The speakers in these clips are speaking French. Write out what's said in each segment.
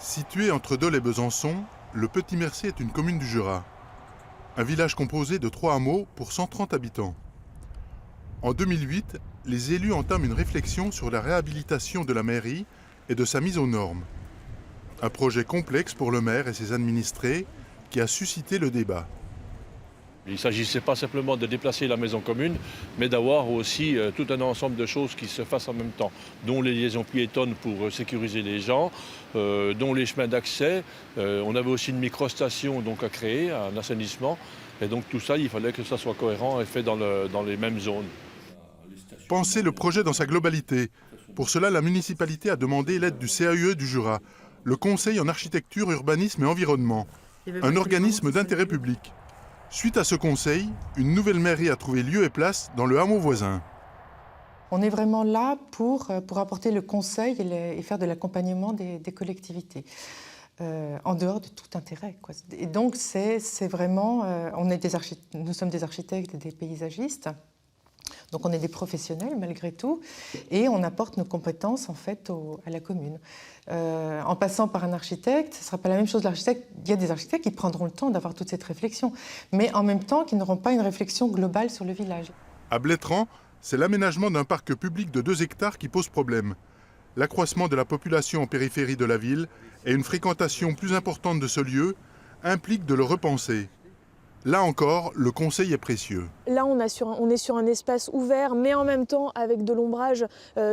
Situé entre Dole et Besançon, le Petit Mercier est une commune du Jura. Un village composé de 3 hameaux pour 130 habitants. En 2008, les élus entament une réflexion sur la réhabilitation de la mairie et de sa mise aux normes. Un projet complexe pour le maire et ses administrés qui a suscité le débat. Il ne s'agissait pas simplement de déplacer la maison commune, mais d'avoir aussi tout un ensemble de choses qui se fassent en même temps, dont les liaisons piétonnes pour sécuriser les gens, dont les chemins d'accès. On avait aussi une microstation donc à créer, un assainissement. Et donc tout ça, il fallait que ça soit cohérent et fait dans les mêmes zones. Pensez le projet dans sa globalité. Pour cela, la municipalité a demandé l'aide du CAUE du Jura, le Conseil en architecture, urbanisme et environnement, un organisme d'intérêt public. Suite à ce conseil, une nouvelle mairie a trouvé lieu et place dans le hameau voisin. On est vraiment là pour apporter le conseil et faire de l'accompagnement des collectivités, en dehors de tout intérêt, quoi. Et donc c'est vraiment, nous sommes des architectes et des paysagistes, donc on est des professionnels malgré tout, et on apporte nos compétences en fait à la commune. En passant par un architecte, ce ne sera pas la même chose. L'architecte, il y a des architectes qui prendront le temps d'avoir toute cette réflexion, mais en même temps qui n'auront pas une réflexion globale sur le village. À Blétrand, c'est l'aménagement d'un parc public de 2 hectares qui pose problème. L'accroissement de la population en périphérie de la ville et une fréquentation plus importante de ce lieu impliquent de le repenser. Là encore, le conseil est précieux. Là, on est sur un espace ouvert, mais en même temps avec de l'ombrage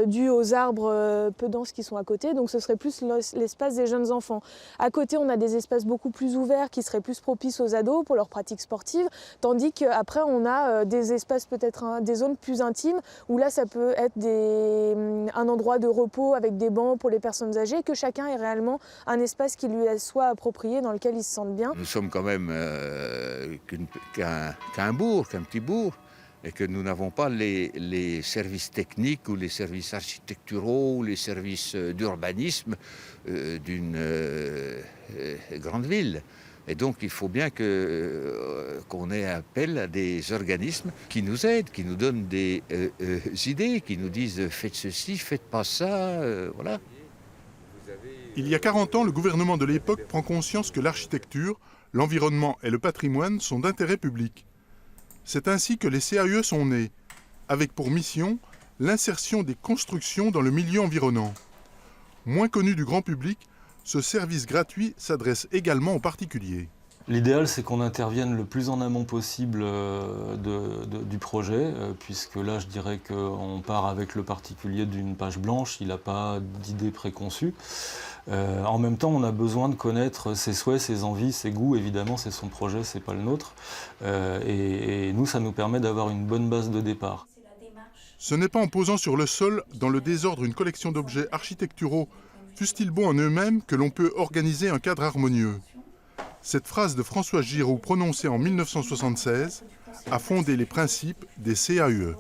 dû aux arbres peu denses qui sont à côté. Donc ce serait plus l'espace des jeunes enfants. À côté, on a des espaces beaucoup plus ouverts qui seraient plus propices aux ados pour leurs pratiques sportives. Tandis qu'après, on a des espaces peut-être, des zones plus intimes, où là, ça peut être un endroit de repos avec des bancs pour les personnes âgées, que chacun ait réellement un espace qui lui soit approprié, dans lequel il se sente bien. Nous sommes quand même qu'un bourg, qu'un petit bourg, et que nous n'avons pas les services techniques ou les services architecturaux ou les services d'urbanisme d'une grande ville. Et donc il faut bien qu'on ait appel à des organismes qui nous aident, qui nous donnent des idées, qui nous disent faites ceci, faites pas ça, voilà. Il y a 40 ans, le gouvernement de l'époque prend conscience que l'architecture, l'environnement et le patrimoine sont d'intérêt public. C'est ainsi que les CAUE sont nés, avec pour mission l'insertion des constructions dans le milieu environnant. Moins connu du grand public, ce service gratuit s'adresse également aux particuliers. L'idéal, c'est qu'on intervienne le plus en amont possible du projet, puisque là, je dirais qu'on part avec le particulier d'une page blanche, il n'a pas d'idée préconçue. En même temps, on a besoin de connaître ses souhaits, ses envies, ses goûts. Évidemment, c'est son projet, c'est pas le nôtre. Et nous, ça nous permet d'avoir une bonne base de départ. Ce n'est pas en posant sur le sol, dans le désordre, une collection d'objets architecturaux, fussent-ils bons en eux-mêmes, que l'on peut organiser un cadre harmonieux. Cette phrase de François Giroud, prononcée en 1976, a fondé les principes des CAUE.